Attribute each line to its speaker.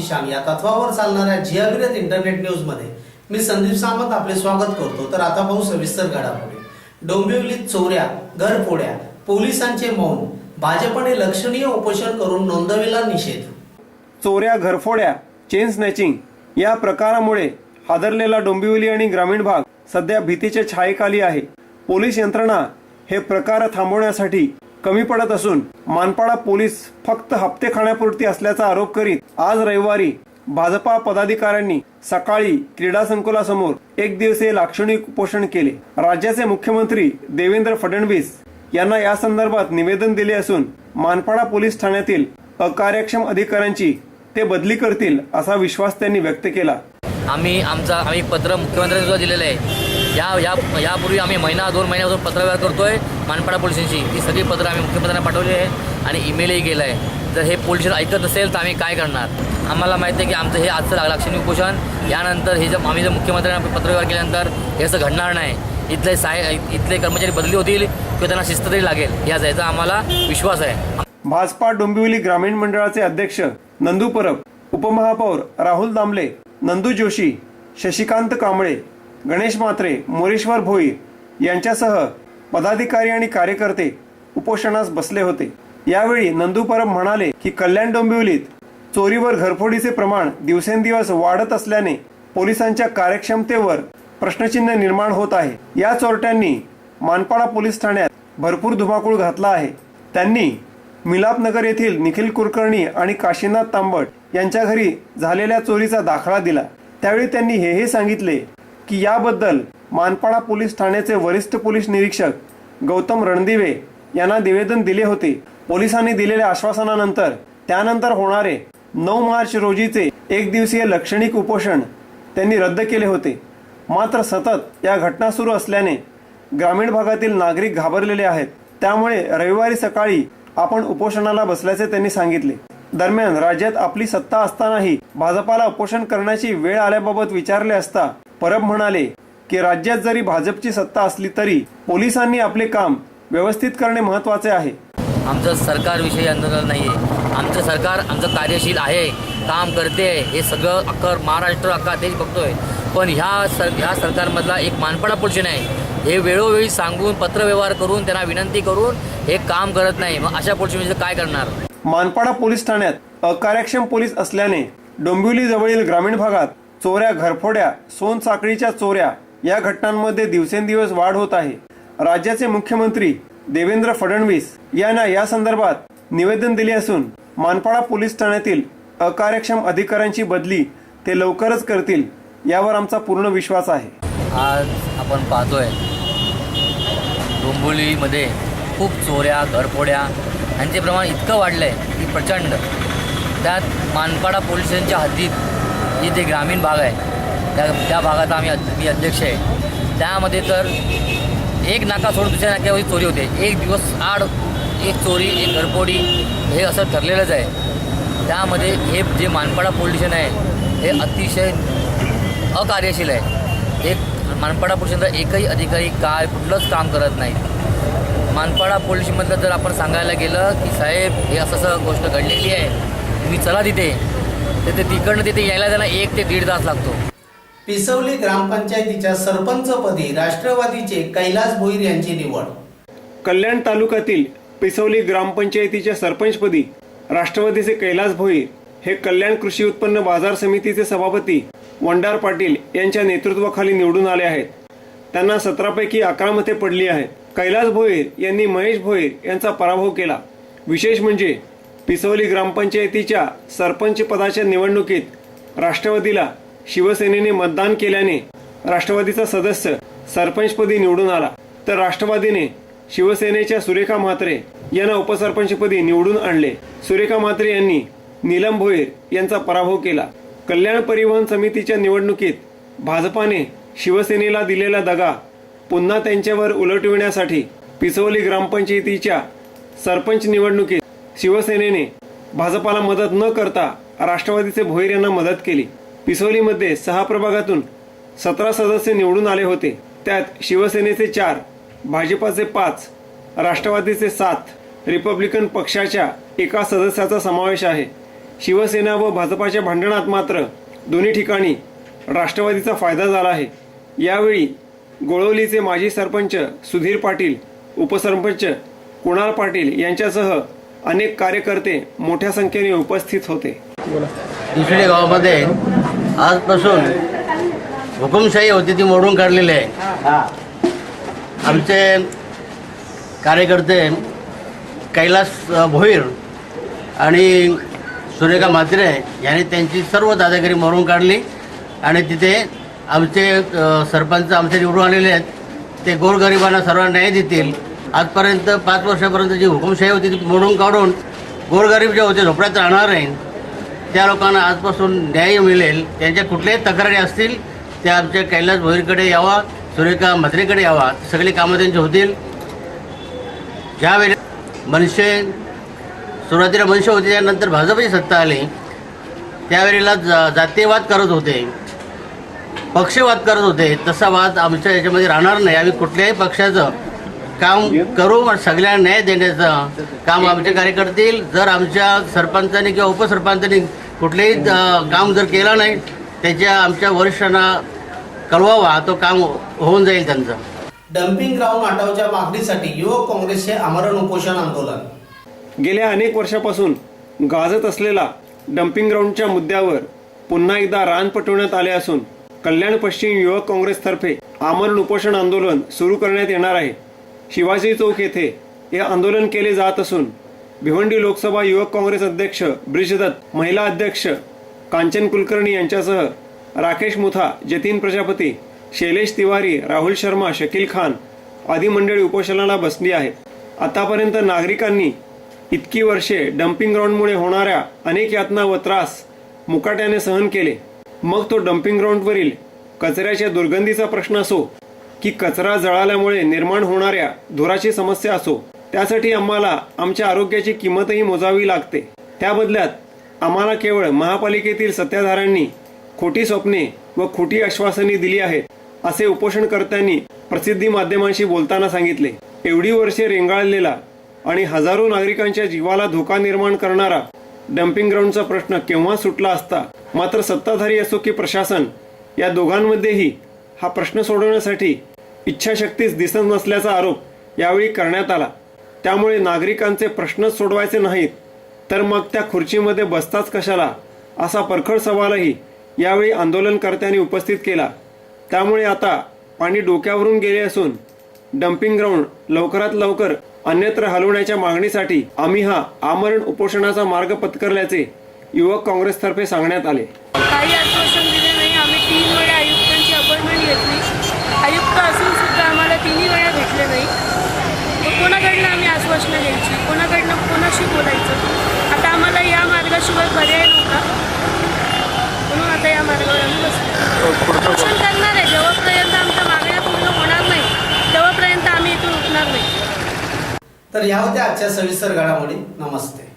Speaker 1: शाम या तत्वावर चालणाऱ्या जियाविरत इंटरनेट न्यूज मध्ये मी संदीप सामंत आपले स्वागत करतो। तर आता पाहू सविस्तर घडामोडी। डोंबिवलीत चोऱ्या, घरफोड्या, पोलिसांचे मौन, भाजपने लक्षणीय उपोषण करून नोंदविला निषेध।
Speaker 2: चोऱ्या, घरफोड्या, चेन स्नॅचिंग या प्रकारामुळे हादरलेला डोंबिवली आणि ग्रामीण भाग सध्या भीतीच्या छायेखाली आहे। पोलीस यंत्रणा हे प्रकार थांबवण्यासाठी कमी पडत असून मानपाडा पोलीस फक्त हप्ते खाण्यापुरती असल्याचा आरोप करीत आज रविवारी भाजपा पदाधिकाऱ्यांनी सकाळी क्रीडा संकुलासमोर एक दिवसीय लाक्षणिक उपोषण केले। राज्याचे मुख्यमंत्री देवेंद्र फडणवीस यांना या संदर्भात निवेदन दिले असून मानपाडा पोलीस ठाण्यातील अकार्यक्षम अधिकाऱ्यांची ते बदली करतील असा विश्वास त्यांनी व्यक्त केला।
Speaker 3: आम्ही पत्र मुख्यमंत्र्यांनी सुद्धा दिलेलं आहे। यापूर्वी आम्ही महिना 2 महिन्यापासून पत्रव्यवहार करतोय मानपाडा पोलिसांची। ती सगळी पत्र आम्ही मुख्यमंत्र्यांना पाठवली आहे आणि ईमेलही केलं आहे। जर हे पोलीस ऐकत नसेल तर आम्ही काय करणार? आम्हाला माहिती आहे की आमचं हे आजचं लाक्षणिक उपोषण यानंतर हे आम्ही जर मुख्यमंत्र्यांना पत्रव्यवहार केल्यानंतर हे असं घडणार नाही। इथले कर्मचारी बदली होतील किंवा त्यांना शिस्त तरी लागेल याचा आम्हाला विश्वास आहे।
Speaker 2: भाजपा डोंबिवली ग्रामीण मंडळाचे अध्यक्ष नंदू परब, उपमहापौर राहुल दामले, नंदू जोशी, शशिकांत कांबळे, गणेश म्हात्रे, मोरेश्वर भोईर यांच्यासह पदाधिकारी आणि कार्यकर्ते उपोषणास बसले होते। यावेळी नंदू परब म्हणाले की कल्याण डोंबिवलीत चोरीवर घरफोडीचे प्रमाण दिवसेंदिवस वाढत असल्याने पोलिसांच्या कार्यक्षमतेवर प्रश्नचिन्ह निर्माण होत आहे। या चोरट्यांनी मानपाडा पोलीस ठाण्यात भरपूर धुमाकूळ घातला आहे। त्यांनी मिलापनगर येथील निखिल कुलकर्णी आणि काशीनाथ तांबट यांच्या घरी झालेल्या चोरीचा दाखला दिला। त्यावेळी त्यांनी हेही सांगितले की याबद्दल मानपाडा पोलीस ठाण्याचे वरिष्ठ पोलीस निरीक्षक गौतम रणदिवे यांना निवेदन दिले होते। पोलिसांनी दिलेल्या आश्वासनानंतर त्यानंतर होणारे 9 मार्च रोजीचे एक दिवसीय लाक्षणिक उपोषण त्यांनी रद्द केले होते। मात्र सतत या घटना सुरू असल्याने ग्रामीण भागातील नागरिक घाबरलेले आहेत। त्यामुळे रविवारी सकाळी आपण उपोषणाला बसल्याचे त्यांनी सांगितले। दरम्यान राज्यात आपली सत्ता असतानाही भाजपाला उपोषण करण्याची वेळ आल्याबाबत विचारले असता परब म्हणाले की राज्यात जरी भाजपची सत्ता असली तरी पोलिसांनी आपले काम व्यवस्थित करणे महत्त्वाचे आहे।
Speaker 3: आमचं सरकारविषयी आंदोलन नाही आहे। आमचं सरकार आमचं कार्यशील आहे, काम करते, हे सगळं महाराष्ट्र अख्खा देश बघतोय। पण ह्या सरकारमधला एक मानपाडा पोलिस आहे, हे वेळोवेळी सांगून पत्रव्यवहार करून त्यांना विनंती करून हे काम करत नाही। मग अशा पोलिसांचं काय करणार?
Speaker 2: मानपाडा पोलीस ठाण्यात अकार्यक्षम पोलीस असल्याने डोंबिवली जवळील ग्रामीण भागात चोऱ्या, घरफोड्या, सोनसाखळीच्या चोऱ्या या घटनांमध्ये दिवसेंदिवस वाढ होत आहे। राज्याचे मुख्यमंत्री देवेंद्र फडणवीस यांना या संदर्भात निवेदन दिले असून मानपाडा पोलीस ठाण्यातील अकार्यक्षम अधिकाऱ्यांची बदली ते लवकरच करतील यावर आमचा पूर्ण विश्वास आहे।
Speaker 3: आज आपण पाहतोय डोंबिवलीमध्ये खूप चोऱ्या, घरफोड्या यांचे प्रमाण इतकं वाढलं आहे की प्रचंड। त्यात मानपाडा पोलीस स्टेशनच्या हद्दीत जी ते ग्रामीण भाग आहे त्या भागात मी अध्यक्ष आहे। त्यामध्ये तर एक नाका सोडून दुसऱ्या नाक्यावरती चोरी होते। एक दिवस आड एक चोरी, एक घरफोडी हे असं ठरलेलंच आहे। त्यामध्ये हे जे मानपाडा पोलीस स्टेशन आहे हे अतिशय अकार्यशील आहे। एक मानपाडा पोलीस स्टेशनचा एकही अधिकारी कुठलंच काम करत नाही। मानपाडा पोलिसमधलं जर आपण सांगायला गेलं की साहेब हे असं गोष्ट घडलेली आहे, तुम्ही चला तिथे, तर ते तिकडनं यायला त्यांना 1 ते 1.5 तास लागतो।
Speaker 1: पिसवली ग्रामपंचायतीच्या सरपंचपदी राष्ट्रवादीचे कैलास भोईर यांची निवड।
Speaker 2: कल्याण तालुक्यातील पिसवली ग्रामपंचायतीच्या सरपंचपदी राष्ट्रवादीचे कैलास भोईर हे कल्याण कृषी उत्पन्न बाजार समितीचे सभापती वंडार पाटील यांच्या नेतृत्वाखाली निवडून आले आहेत। त्यांना 17 पैकी 11 मते पडली आहेत। कैलास भोईर यांनी महेश भोईर यांचा पराभव केला। विशेष म्हणजे पिसवली ग्रामपंचायतीच्या सरपंच पदाच्या निवडणुकीत राष्ट्रवादीला शिवसेनेने मतदान केल्याने राष्ट्रवादीचा सदस्य सरपंचपदी निवडून आला, तर राष्ट्रवादीने शिवसेनेच्या सुरेखा म्हात्रे यांना उपसरपंचपदी निवडून आणले। सुरेखा म्हात्रे यांनी नीलम भोईर यांचा पराभव केला। कल्याण परिवहन समितीच्या निवडणुकीत भाजपाने शिवसेनेला दिलेला दगा पुन्हा त्यांच्यावर उलटविण्यासाठी पिसवली ग्रामपंचायतीच्या सरपंच निवडणुकीत शिवसेनेने भाजपाला मदत न करता राष्ट्रवादीचे भोईर यांना मदत केली। पिसवलीमध्ये 6 प्रभागातून 17 सदस्य निवडून आले होते। त्यात शिवसेनेचे 4, भाजपाचे 5, राष्ट्रवादीचे 7, रिपब्लिकन पक्षाच्या 1 सदस्याचा समावेश आहे। शिवसेना व भाजपाच्या भांडणात मात्र दोन्ही ठिकाणी राष्ट्रवादीचा फायदा झाला आहे. यावेळी गोळवलीचे माजी सरपंच सुधीर पाटील, उपसरपंच कुणाल पाटील यांच्यासह अनेक कार्यकर्ते मोठ्या संख्येने उपस्थित होते.
Speaker 4: दुसऱ्या गावामध्ये आजपासून हुकुमशाही होती ती मोडून काढलेली आहे. आमचे कार्यकर्ते कैलास भोईर आणि सुरेखा म्हात्रे यांनी त्यांची सर्व दादागिरी मोडून काढली आणि तिथे आमचे सरपंच आमचे निवडून आलेले आहेत. ते गोरगरिबांना सर्वांना न्याय देतील. आजपर्यंत 5 वर्षापर्यंत जी हुकुमशाही होती ती मोडून काढून गोरगरीब जे होते झोपड्यात राहणार नाही त्या लोकांना आजपासून न्याय मिळेल. त्यांच्या कुठल्याही तक्रारी असतील त्या आमच्या कैलास भोईरकडे यावा, सुरेखा म्हात्रेकडे यावा. सगळी कामं त्यांची होतील. ज्यावेळी सुरुवातीला मनसे होते त्यानंतर भाजपची सत्ता आली त्यावेळेला जातीयवाद करत होते, पक्षवाद करत होते. तसा वाद आमच्या याच्यामध्ये राहणार नाही. आम्ही कुठल्याही पक्षाचं काम करू, सगळ्यांना न्याय देण्याचं काम आमचे कार्यकर्ते. जर आमच्या सरपंचांनी किंवा उपसरपंचांनी कुठलेही काम जर केलं नाही त्याच्या आमच्या वरिष्ठांना कळवावा, तो काम होऊन जाईल त्यांचं.
Speaker 1: डम्पिंग ग्राउंड हटवच्या मागणीसाठी युवक काँग्रेसचे आमरण उपोषण आंदोलन.
Speaker 2: गेल्या अनेक वर्षापासून गाजत असलेला डम्पिंग ग्राउंडच्या मुद्द्यावर पुन्हा एकदा रान पेटवण्यात आले असून कल्याण पश्चिम युवक काँग्रेसतर्फे आमरण उपोषण आंदोलन सुरू करण्यात येणार आहे. शिवाजी चौक येथे हे आंदोलन केले जात असून भिवंडी लोकसभा युवक काँग्रेस अध्यक्ष ब्रिजदत्त, महिला अध्यक्ष कांचन कुलकर्णी यांच्यासह राकेश मुथा, जतीन प्रजापती, शैलेश तिवारी, राहुल शर्मा, शकील खान आदी मंडळी उपोषणाला बसली आहेत. आतापर्यंत नागरिकांनी इतकी वर्षे डम्पिंग ग्राउंडमुळे होणाऱ्या अनेक यातना व त्रास मुकाट्याने सहन केले. मग तो डम्पिंग ग्राउंडवरील कचऱ्याच्या दुर्गंधीचा प्रश्न असो की कचरा जळाल्यामुळे निर्माण होणाऱ्या धुराची समस्या असो, त्यासाठी आम्हाला आमच्या आरोग्याची किंमतही मोजावी लागते. त्या बदल्यात आम्हाला केवळ महापालिकेतील सत्ताधाऱ्यांनी खोटी स्वप्ने व खोटी आश्वासने दिली आहेत, असे उपोषणकर्त्यांनी प्रसिद्धी माध्यमांशी बोलताना सांगितले. एवढी वर्षे रेंगाळलेला आणि हजारो नागरिकांच्या जीवाला धोका निर्माण करणारा डम्पिंग ग्राउंडचा प्रश्न केव्हा सुटला असता. मात्र सत्ताधारी असो की प्रशासन, या दोघांमध्येही हा प्रश्न सोडवण्यासाठी इच्छाशक्तीच दिसत नसल्याचा आरोप यावेळी करण्यात आला. त्यामुळे नागरिकांचे प्रश्नच सोडवायचे नाहीत तर मग त्या खुर्चीमध्ये बसताच कशाला, असा परखड सवालही यावेळी आंदोलनकर्त्यांनी उपस्थित केला. त्यामुळे आता पाणी डोक्यावरून गेले असून डम्पिंग ग्राउंड लवकरात लवकर अन्यत्र हलवण्याच्या मागणीसाठी आम्ही हा आमरण उपोषणाचा मार्ग पत्करल्याचे युवक काँग्रेसतर्फे सांगण्यात आले.
Speaker 5: काही आश्वासन दिले नाही. आम्ही 3 वेळा आयुक्तांची अपॉइंटमेंट घेतली. आयुक्त असून सुद्धा आम्हाला 3 वेळा भेटले नाही. मग कोणाकडनं आम्ही आश्वासनं घ्यायची, कोणाकडनं कोणाशी बोलायचं. आता आम्हाला या मार्गाशिवाय पर्याय नव्हता म्हणून आता या मार्गावर आम्ही बसलो. उपोषण करणार आहे. जेव्हापर्यंत आमच्या मागण्या पूर्ण होणार नाही तेव्हापर्यंत आम्ही इथून उठणार नाही.
Speaker 1: तर या होत्या आजच्या सविस्तर घडामोडी. नमस्ते.